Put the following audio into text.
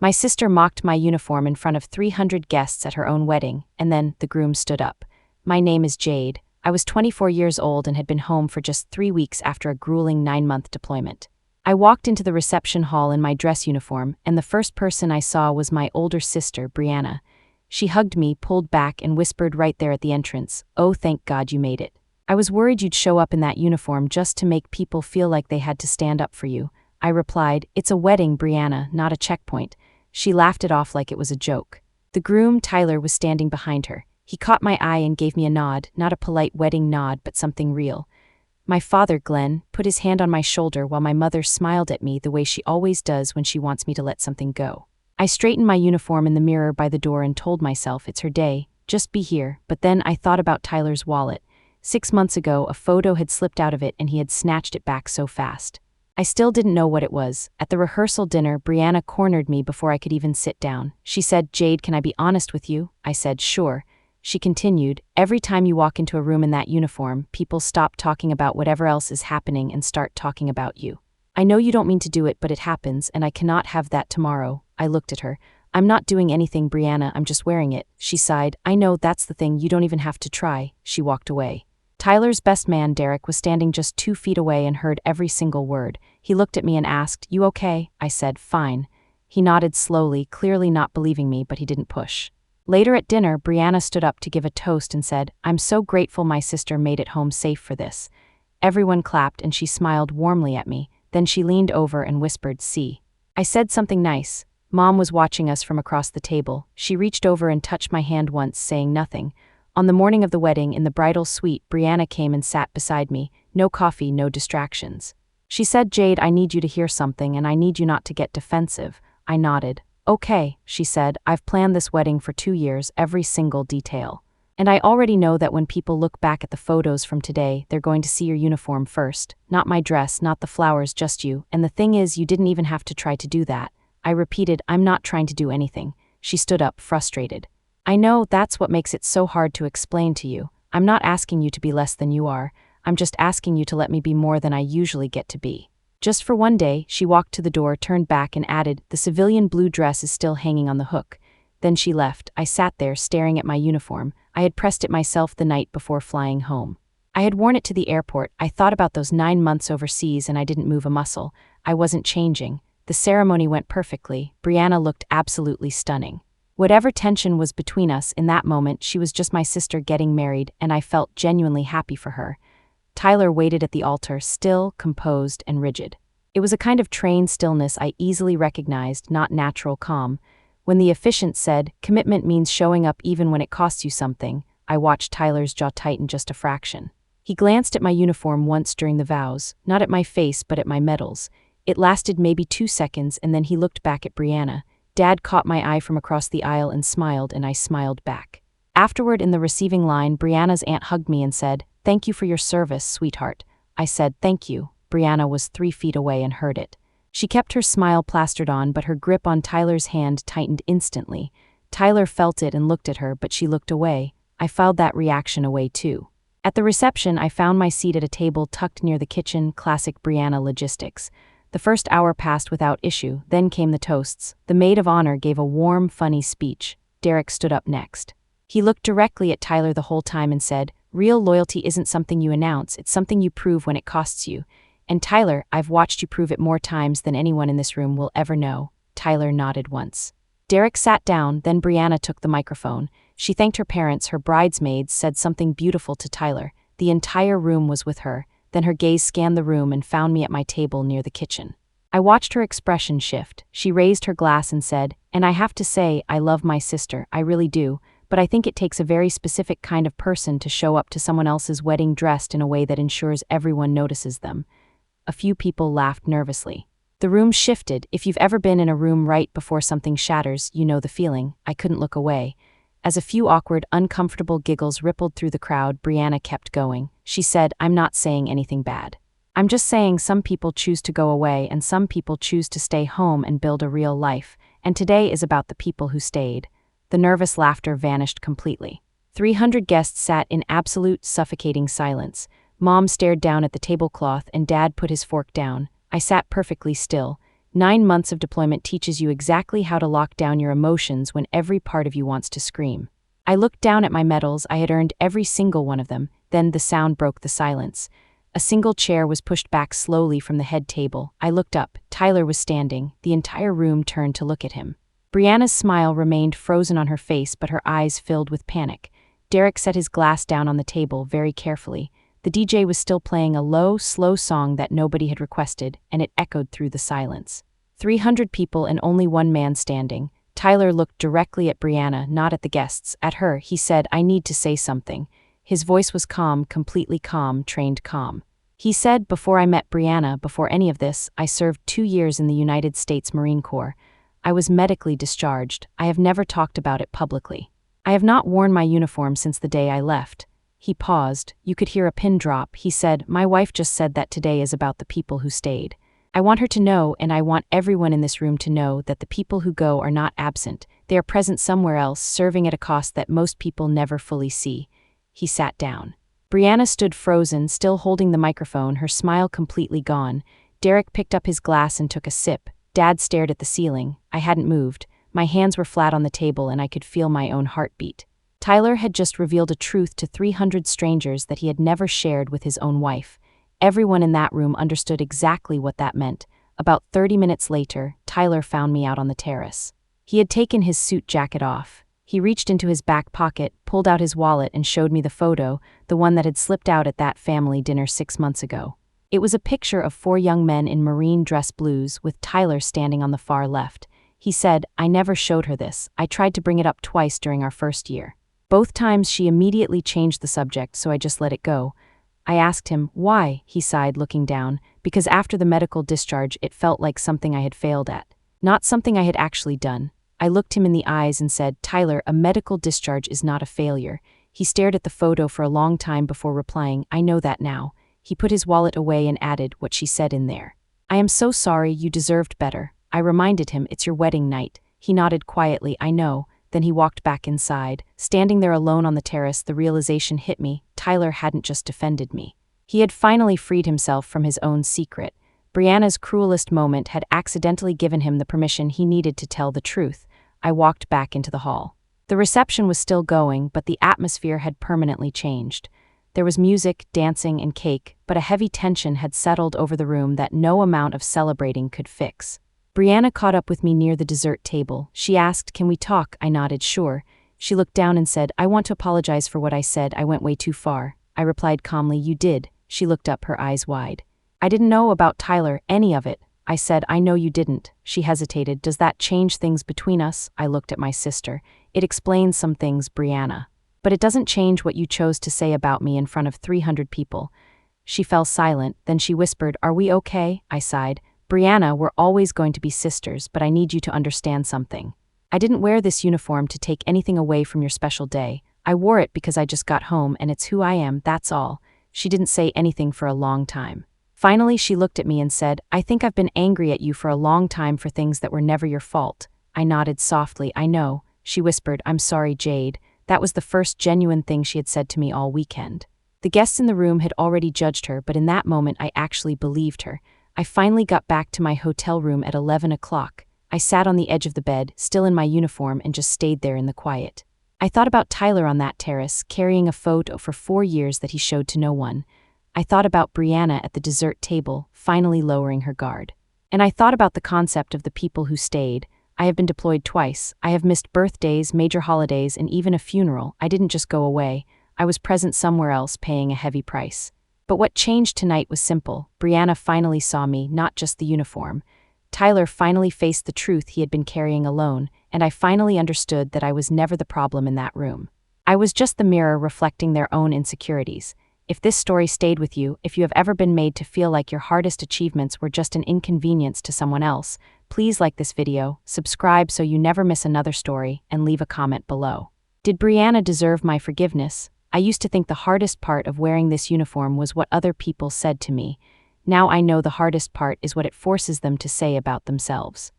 My sister mocked my uniform in front of 300 guests at her own wedding, and then the groom stood up. My name is Jade. I was 24 years old and had been home for just 3 weeks after a grueling 9-month deployment. I walked into the reception hall in my dress uniform, and the first person I saw was my older sister, Brianna. She hugged me, pulled back, and whispered right there at the entrance, "Oh, thank God you made it. I was worried you'd show up in that uniform just to make people feel like they had to stand up for you." I replied, "It's a wedding, Brianna, not a checkpoint." She laughed it off like it was a joke. The groom, Tyler, was standing behind her. He caught my eye and gave me a nod, not a polite wedding nod, but something real. My father, Glenn, put his hand on my shoulder while my mother smiled at me the way she always does when she wants me to let something go. I straightened my uniform in the mirror by the door and told myself, it's her day, just be here. But then I thought about Tyler's wallet. 6 months ago, a photo had slipped out of it and he had snatched it back so fast. I still didn't know what it was. At the rehearsal dinner, Brianna cornered me before I could even sit down. She said, "Jade, can I be honest with you?" I said, "Sure." She continued, "Every time you walk into a room in that uniform, people stop talking about whatever else is happening and start talking about you. I know you don't mean to do it, but it happens, and I cannot have that tomorrow." I looked at her. "I'm not doing anything, Brianna, I'm just wearing it." She sighed. "I know, that's the thing, you don't even have to try." She walked away. Tyler's best man, Derek, was standing just 2 feet away and heard every single word. He looked at me and asked, "You okay?" I said, "Fine." He nodded slowly, clearly not believing me, but he didn't push. Later at dinner, Brianna stood up to give a toast and said, "I'm so grateful my sister made it home safe for this." Everyone clapped and she smiled warmly at me. Then she leaned over and whispered, "See." I said something nice. Mom was watching us from across the table. She reached over and touched my hand once, saying nothing. On the morning of the wedding, in the bridal suite, Brianna came and sat beside me. No coffee, no distractions. She said, "Jade, I need you to hear something, and I need you not to get defensive." I nodded. "Okay," she said, "I've planned this wedding for 2 years, every single detail. And I already know that when people look back at the photos from today, they're going to see your uniform first. Not my dress, not the flowers, just you. And the thing is, you didn't even have to try to do that." I repeated, "I'm not trying to do anything." She stood up, frustrated. "I know, that's what makes it so hard to explain to you. I'm not asking you to be less than you are. I'm just asking you to let me be more than I usually get to be. Just for one day." She walked to the door, turned back, and added, "The civilian blue dress is still hanging on the hook." Then she left. I sat there, staring at my uniform. I had pressed it myself the night before flying home. I had worn it to the airport. I thought about those 9 months overseas and I didn't move a muscle. I wasn't changing. The ceremony went perfectly. Brianna looked absolutely stunning. Whatever tension was between us in that moment, she was just my sister getting married, and I felt genuinely happy for her. Tyler waited at the altar, still, composed, and rigid. It was a kind of trained stillness I easily recognized, not natural calm. When the officiant said, "Commitment means showing up even when it costs you something," I watched Tyler's jaw tighten just a fraction. He glanced at my uniform once during the vows, not at my face but at my medals. It lasted maybe 2 seconds, and then he looked back at Brianna. Dad caught my eye from across the aisle and smiled, and I smiled back. Afterward, in the receiving line, Brianna's aunt hugged me and said, "Thank you for your service, sweetheart." I said, "Thank you." Brianna was 3 feet away and heard it. She kept her smile plastered on, but her grip on Tyler's hand tightened instantly. Tyler felt it and looked at her, but she looked away. I filed that reaction away too. At the reception, I found my seat at a table tucked near the kitchen, classic Brianna logistics. The first hour passed without issue, then came the toasts. The maid of honor gave a warm, funny speech. Derek stood up next. He looked directly at Tyler the whole time and said, "Real loyalty isn't something you announce, it's something you prove when it costs you. And Tyler, I've watched you prove it more times than anyone in this room will ever know." Tyler nodded once. Derek sat down, then Brianna took the microphone. She thanked her parents, her bridesmaids, said something beautiful to Tyler. The entire room was with her. Then her gaze scanned the room and found me at my table near the kitchen. I watched her expression shift. She raised her glass and said, "And I have to say, I love my sister, I really do, but I think it takes a very specific kind of person to show up to someone else's wedding dressed in a way that ensures everyone notices them." A few people laughed nervously. The room shifted. If you've ever been in a room right before something shatters, you know the feeling. I couldn't look away. As a few awkward, uncomfortable giggles rippled through the crowd, Brianna kept going. She said, "I'm not saying anything bad. I'm just saying some people choose to go away and some people choose to stay home and build a real life, and today is about the people who stayed." The nervous laughter vanished completely. 300 guests sat in absolute, suffocating silence. Mom stared down at the tablecloth and Dad put his fork down. I sat perfectly still. 9 months of deployment teaches you exactly how to lock down your emotions when every part of you wants to scream. I looked down at my medals. I had earned every single one of them. Then the sound broke the silence. A single chair was pushed back slowly from the head table. I looked up. Tyler was standing. The entire room turned to look at him. Brianna's smile remained frozen on her face, but her eyes filled with panic. Derek set his glass down on the table very carefully. The DJ was still playing a low, slow song that nobody had requested, and it echoed through the silence. 300 people and only one man standing. Tyler looked directly at Brianna, not at the guests. At her, he said, "I need to say something." His voice was calm, completely calm, trained calm. He said, "Before I met Brianna, before any of this, I served 2 years in the United States Marine Corps. I was medically discharged. I have never talked about it publicly. I have not worn my uniform since the day I left." He paused. You could hear a pin drop. He said, "My wife just said that today is about the people who stayed. I want her to know, and I want everyone in this room to know, that the people who go are not absent. They are present somewhere else, serving at a cost that most people never fully see." He sat down. Brianna stood frozen, still holding the microphone, her smile completely gone. Derek picked up his glass and took a sip. Dad stared at the ceiling. I hadn't moved. My hands were flat on the table and I could feel my own heartbeat. Tyler had just revealed a truth to 300 strangers that he had never shared with his own wife. Everyone in that room understood exactly what that meant. About 30 minutes later, Tyler found me out on the terrace. He had taken his suit jacket off. He reached into his back pocket, pulled out his wallet, and showed me the photo, the one that had slipped out at that family dinner 6 months ago. It was a picture of 4 young men in marine dress blues, with Tyler standing on the far left. He said, "I never showed her this. I tried to bring it up twice during our first year. Both times she immediately changed the subject, so I just let it go." I asked him, "Why?" He sighed, looking down. "Because after the medical discharge, it felt like something I had failed at. Not something I had actually done." I looked him in the eyes and said, "Tyler, a medical discharge is not a failure." He stared at the photo for a long time before replying, "I know that now." He put his wallet away and added what she said in there. "I am so sorry, you deserved better." I reminded him, "It's your wedding night." He nodded quietly, "I know." Then he walked back inside. Standing there alone on the terrace, the realization hit me. Tyler hadn't just defended me. He had finally freed himself from his own secret. Brianna's cruelest moment had accidentally given him the permission he needed to tell the truth. I walked back into the hall. The reception was still going, but the atmosphere had permanently changed. There was music, dancing, and cake, but a heavy tension had settled over the room that no amount of celebrating could fix. Brianna caught up with me near the dessert table. She asked, "Can we talk?" I nodded, "Sure." She looked down and said, "I want to apologize for what I said. I went way too far." I replied calmly, "You did." She looked up, her eyes wide. "I didn't know about Tyler, any of it." I said, "I know you didn't." She hesitated. "Does that change things between us?" I looked at my sister. "It explains some things, Brianna. But it doesn't change what you chose to say about me in front of 300 people. She fell silent, then she whispered, "Are we okay?" I sighed. "Brianna, we're always going to be sisters, but I need you to understand something. I didn't wear this uniform to take anything away from your special day. I wore it because I just got home and it's who I am, that's all." She didn't say anything for a long time. Finally, she looked at me and said, "I think I've been angry at you for a long time for things that were never your fault." I nodded softly, "I know." She whispered, "I'm sorry, Jade." That was the first genuine thing she had said to me all weekend. The guests in the room had already judged her, but in that moment I actually believed her. I finally got back to my hotel room at 11 o'clock. I sat on the edge of the bed, still in my uniform, and just stayed there in the quiet. I thought about Tyler on that terrace, carrying a photo for 4 years that he showed to no one. I thought about Brianna at the dessert table, finally lowering her guard. And I thought about the concept of the people who stayed. I have been deployed twice. I have missed birthdays, major holidays, and even a funeral. I didn't just go away. I was present somewhere else, paying a heavy price. But what changed tonight was simple. Brianna finally saw me, not just the uniform. Tyler finally faced the truth he had been carrying alone, and I finally understood that I was never the problem in that room. I was just the mirror reflecting their own insecurities. If this story stayed with you, if you have ever been made to feel like your hardest achievements were just an inconvenience to someone else, please like this video, subscribe so you never miss another story, and leave a comment below. Did Brianna deserve my forgiveness? I used to think the hardest part of wearing this uniform was what other people said to me. Now I know the hardest part is what it forces them to say about themselves.